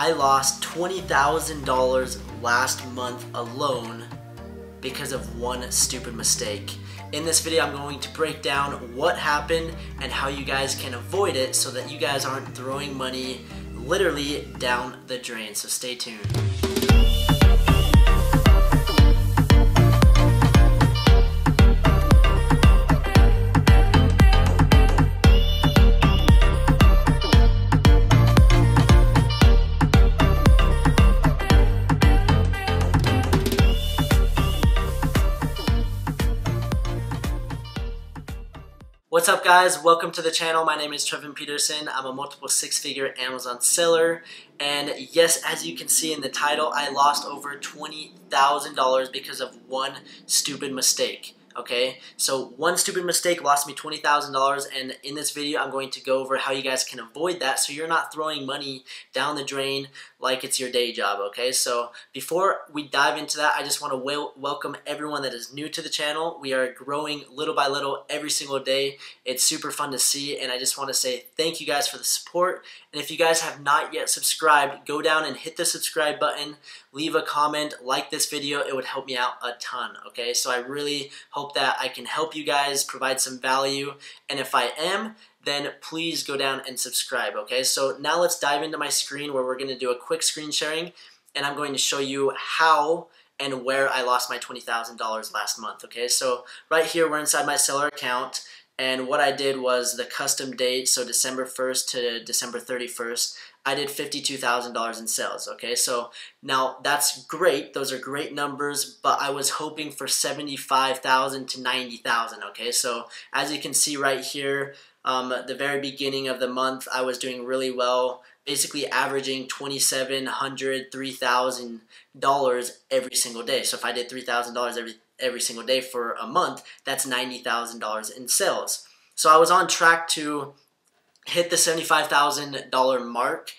I lost $20,000 last month alone because of one stupid mistake. In this video, I'm going to break down what happened and how you guys can avoid it so that you guys aren't throwing money literally down the drain. So stay tuned. What's up guys, welcome to the channel. My name is Trevin Peterson. I'm a multiple six-figure Amazon seller, and yes, as you can see in the title, I lost over $20,000 because of one stupid mistake. Okay, so one stupid mistake lost me $20,000, and in this video I'm going to go over how you guys can avoid that so you're not throwing money down the drain like it's your day job. Okay, so before we dive into that, I just want to welcome everyone that is new to the channel. We are growing little by little every single day. It's super fun to see, and I just want to say thank you guys for the support. And if you guys have not yet subscribed, go down and hit the subscribe button, leave a comment, like this video. It would help me out a ton. Okay, so I really hope that I can help you guys, provide some value, and if I am, then please go down and subscribe. Okay, so now let's dive into my screen where we're going to do a quick screen sharing, and I'm going to show you how and where I lost my $20,000 last month. Okay, so right here we're inside my seller account, and what I did was the custom date, so December 1st to December 31st, I did $52,000 in sales. Okay, so now that's great. Those are great numbers, but I was hoping for $75,000 to $90,000. Okay, so as you can see right here, the very beginning of the month, I was doing really well, basically averaging $2,700, $3,000 every single day. So if I did $3,000 every single day for a month, that's $90,000 in sales. So I was on track to hit the $75,000 mark,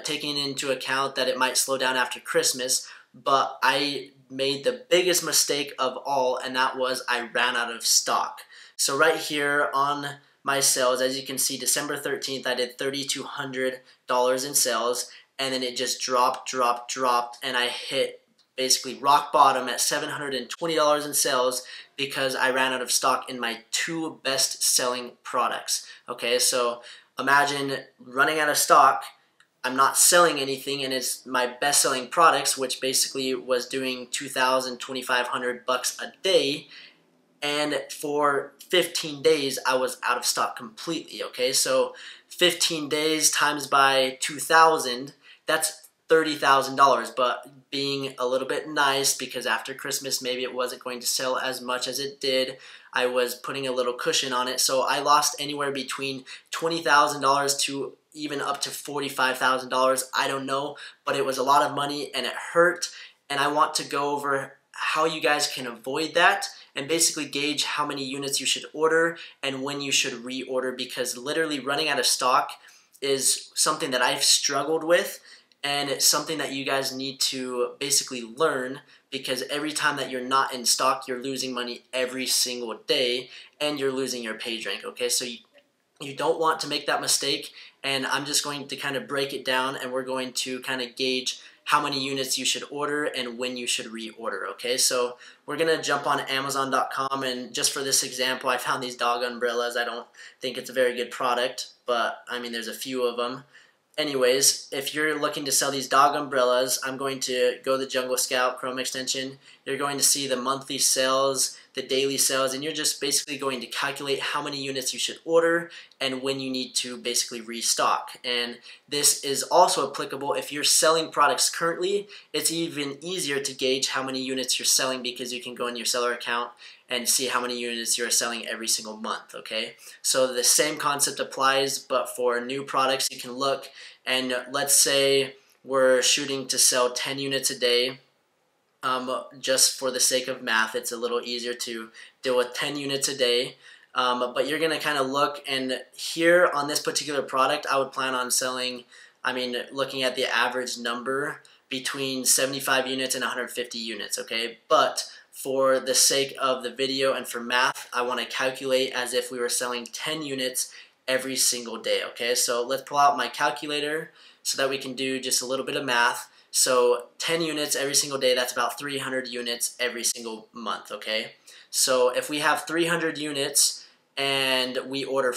taking into account that it might slow down after Christmas, but I made the biggest mistake of all, and that was I ran out of stock. So right here on my sales, as you can see, December 13th, I did $3,200 in sales, and then it just dropped, and I hit basically rock bottom at $720 in sales because I ran out of stock in my two best selling products. Okay, so imagine running out of stock, I'm not selling anything, and it's my best selling products, which basically was doing $2,000, $2,500 a day, and for 15 days I was out of stock completely. Okay, so 15 days times by 2,000, that's $30,000, but being a little bit nice because after Christmas maybe it wasn't going to sell as much as it did, I was putting a little cushion on it, so I lost anywhere between $20,000 to even up to $45,000. I don't know, but it was a lot of money and it hurt, and I want to go over how you guys can avoid that and basically gauge how many units you should order and when you should reorder, because literally running out of stock is something that I've struggled with, and it's something that you guys need to basically learn, because every time that you're not in stock, you're losing money every single day and you're losing your page rank. Okay, so you don't want to make that mistake, and I'm just going to kind of break it down, and we're going to kind of gauge how many units you should order and when you should reorder. Okay, so we're gonna jump on Amazon.com, and just for this example, I found these dog umbrellas. I don't think it's a very good product, but I mean there's a few of them. Anyways, if you're looking to sell these dog umbrellas, I'm going to go to the Jungle Scout Chrome extension. You're going to see the monthly sales, the daily sales, and you're just basically going to calculate how many units you should order and when you need to basically restock. And this is also applicable if you're selling products currently. It's even easier to gauge how many units you're selling because you can go in your seller account and see how many units you're selling every single month. Okay, so the same concept applies, but for new products you can look, and let's say we're shooting to sell 10 units a day. Just for the sake of math, it's a little easier to deal with 10 units a day, but you're gonna kind of look, and here on this particular product I would plan on selling, looking at the average number, between 75 units and 150 units. Okay, but for the sake of the video and for math, I want to calculate as if we were selling 10 units every single day. Okay, so let's pull out my calculator. so that we can do just a little bit of math. So 10 units every single day, that's about 300 units every single month, okay? So if we have 300 units and we order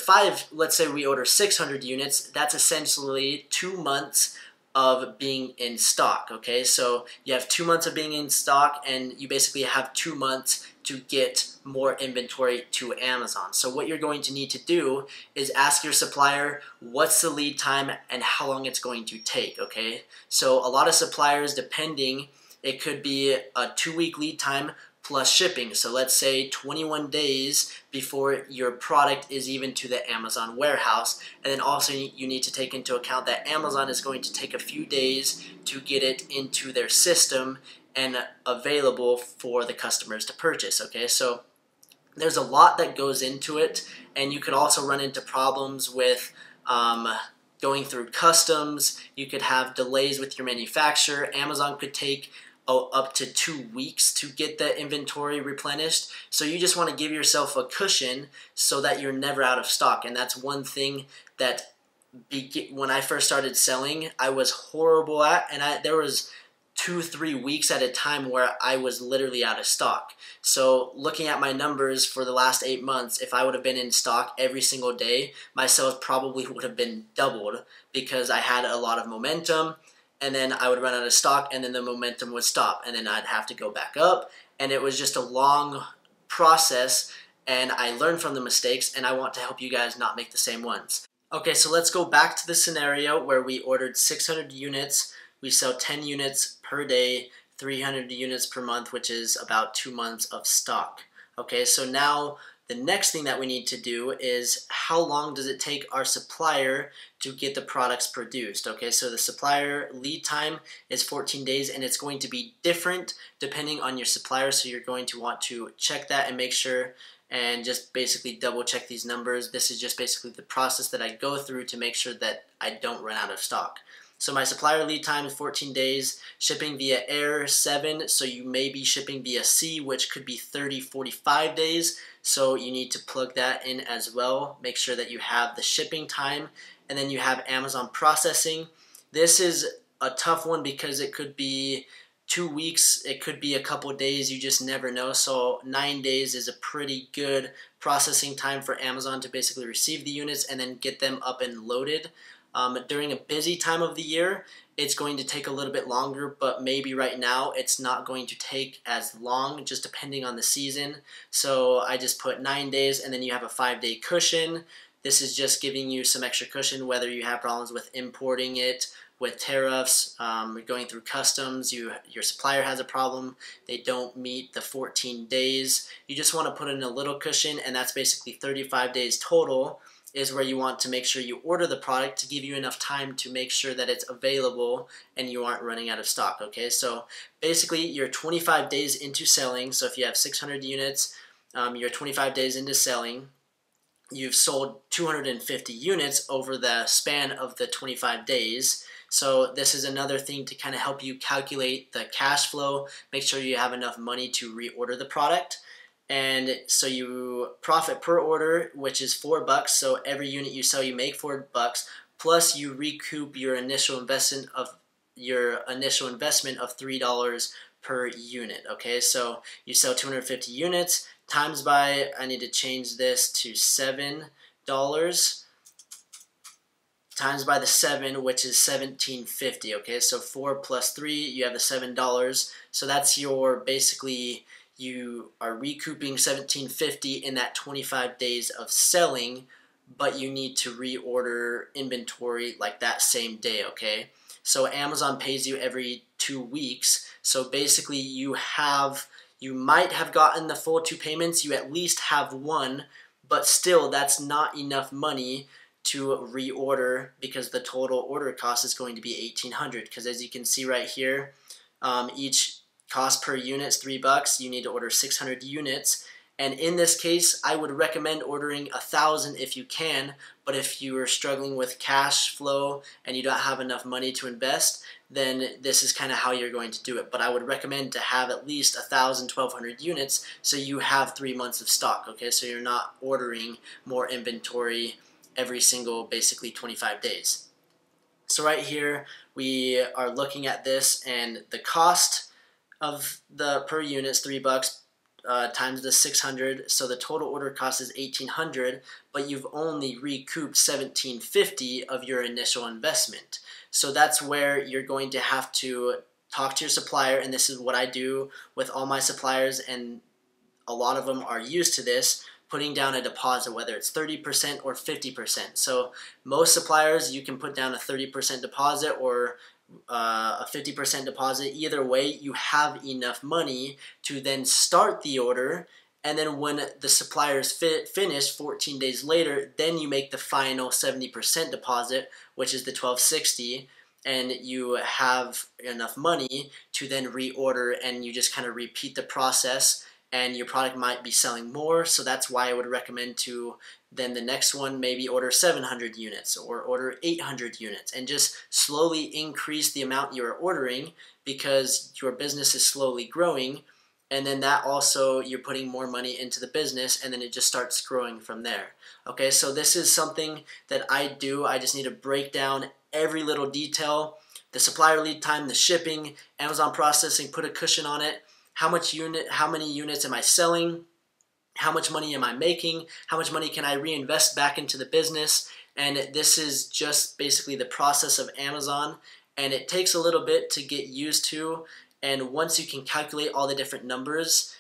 let's say we order 600 units, that's essentially 2 months of being in stock, okay? So you have 2 months of being in stock, and you basically have 2 months to get more inventory to Amazon. So what you're going to need to do is ask your supplier what's the lead time and how long it's going to take, okay? So a lot of suppliers, depending, it could be a 2-week lead time plus shipping. So let's say 21 days before your product is even to the Amazon warehouse. And then also you need to take into account that Amazon is going to take a few days to get it into their system and available for the customers to purchase, okay? So there's a lot that goes into it, and you could also run into problems with going through customs. You could have delays with your manufacturer. Amazon could take up to 2 weeks to get the inventory replenished. So you just want to give yourself a cushion so that you're never out of stock. And that's one thing that when I first started selling, I was horrible at, and there was 2-3 weeks at a time where I was literally out of stock. So looking at my numbers for the last 8 months, if I would have been in stock every single day, my sales probably would have been doubled, because I had a lot of momentum, and then I would run out of stock, and then the momentum would stop, and then I'd have to go back up, and it was just a long process, and I learned from the mistakes, and I want to help you guys not make the same ones. Okay, so let's go back to the scenario where we ordered 600 units, we sell 10 units per day, 300 units per month, which is about 2 months of stock. Okay, so now the next thing that we need to do is how long does it take our supplier to get the products produced? Okay, so the supplier lead time is 14 days, and it's going to be different depending on your supplier, so you're going to want to check that and make sure and just basically double check these numbers. This is just basically the process that I go through to make sure that I don't run out of stock. So my supplier lead time is 14 days, shipping via air 7, so you may be shipping via sea, which could be 30-45 days. So you need to plug that in as well. Make sure that you have the shipping time, and then you have Amazon processing. This is a tough one because it could be 2 weeks, it could be a couple days, you just never know. So 9 days is a pretty good processing time for Amazon to basically receive the units and then get them up and loaded. During a busy time of the year, it's going to take a little bit longer, but maybe right now it's not going to take as long, just depending on the season. So I just put 9 days, and then you have a 5-day cushion. This is just giving you some extra cushion, whether you have problems with importing it, with tariffs, going through customs, your supplier has a problem, they don't meet the 14 days. You just want to put in a little cushion, and that's basically 35 days total is where you want to make sure you order the product to give you enough time to make sure that it's available and you aren't running out of stock, okay? So basically you're 25 days into selling, so if you have 600 units, you're 25 days into selling, you've sold 250 units over the span of the 25 days. So this is another thing to kind of help you calculate the cash flow, make sure you have enough money to reorder the product. And so you profit per order, which is $4. So every unit you sell, you make $4, plus you recoup your initial investment of $3 per unit. Okay, so you sell 250 units times by, I need to change this to $7 times by the 7, which is $17.50. Okay, so 4 plus 3, you have the $7. So that's your basically, you are recouping $17.50 in that 25 days of selling, but you need to reorder inventory like that same day, okay? So Amazon pays you every 2 weeks. So basically you might have gotten the full 2 payments, you at least have one, but still that's not enough money to reorder because the total order cost is going to be $1,800, because as you can see right here, each cost per unit is $3. You need to order 600 units. And in this case, I would recommend ordering 1,000 if you can, but if you are struggling with cash flow and you don't have enough money to invest, then this is kind of how you're going to do it. But I would recommend to have at least 1,000, 1,200 units so you have 3 months of stock, okay? So you're not ordering more inventory every single, basically 25 days. So right here, we are looking at this, and the cost of the per unit is $3 times the 600. So the total order cost is 1,800, but you've only recouped 1,750 of your initial investment. So that's where you're going to have to talk to your supplier, and this is what I do with all my suppliers, and a lot of them are used to this, putting down a deposit, whether it's 30% or 50%. So most suppliers, you can put down a 30% deposit or a 50% deposit. Either way, you have enough money to then start the order, and then when the supplier's finished 14 days later, then you make the final 70% deposit, which is the $1,260, and you have enough money to then reorder, and you just kind of repeat the process, and your product might be selling more. So that's why I would recommend to then the next one maybe order 700 units or order 800 units, and just slowly increase the amount you're ordering because your business is slowly growing, and then that also you're putting more money into the business, and then it just starts growing from there. Okay, so this is something that I do. I just need to break down every little detail: the supplier lead time, the shipping, Amazon processing, put a cushion on it. How many units am I selling? How much money am I making? How much money can I reinvest back into the business? And this is just basically the process of Amazon, and it takes a little bit to get used to. And once you can calculate all the different numbers,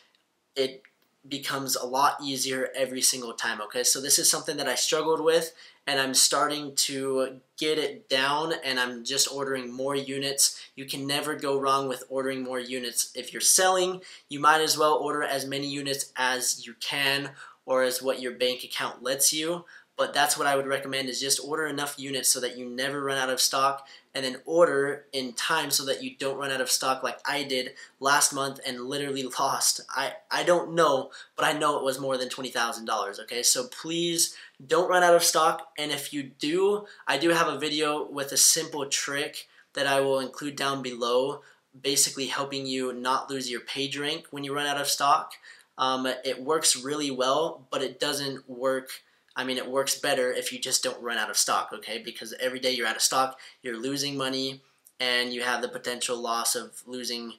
it becomes a lot easier every single time. Okay, so this is something that I struggled with, and I'm starting to get it down, and I'm just ordering more units. You can never go wrong with ordering more units. If you're selling, you might as well order as many units as you can, or as what your bank account lets you. But that's what I would recommend, is just order enough units so that you never run out of stock, and then order in time so that you don't run out of stock like I did last month and literally lost. I don't know, but I know it was more than $20,000, okay? So please don't run out of stock, and if you do, I do have a video with a simple trick that I will include down below, basically helping you not lose your page rank when you run out of stock. It works really well, but it doesn't work. I mean, it works better if you just don't run out of stock, okay? Because every day you're out of stock, you're losing money, and you have the potential loss of losing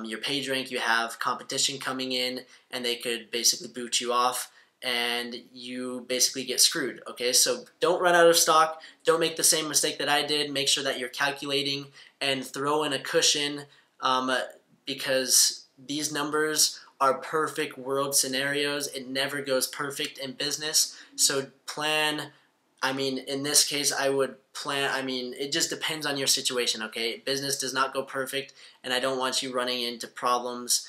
your page rank. You have competition coming in, and they could basically boot you off, and you basically get screwed, okay? So don't run out of stock. Don't make the same mistake that I did. Make sure that you're calculating and throw in a cushion, because these numbers are perfect world scenarios. It never goes perfect in business. So plan, I mean, in this case, I would plan, I mean, it just depends on your situation, okay? Business does not go perfect, and I don't want you running into problems.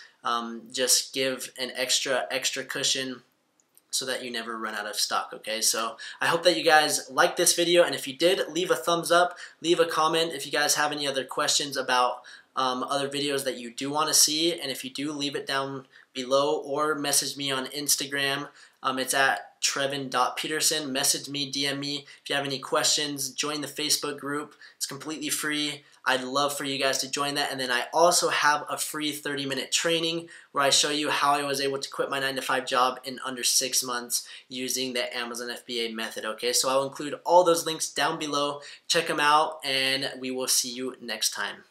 Just give an extra cushion so that you never run out of stock, okay? So I hope that you guys liked this video, and if you did, leave a thumbs up, leave a comment if you guys have any other questions about other videos that you do want to see, and if you do, leave it down below or message me on Instagram. It's at trevin.peterson. Message me, DM me if you have any questions. Join the Facebook group. It's completely free. I'd love for you guys to join that. And then I also have a free 30-minute training where I show you how I was able to quit my 9-to-5 job in under 6 months using the Amazon FBA method. Okay, so I'll include all those links down below. Check them out, and we will see you next time.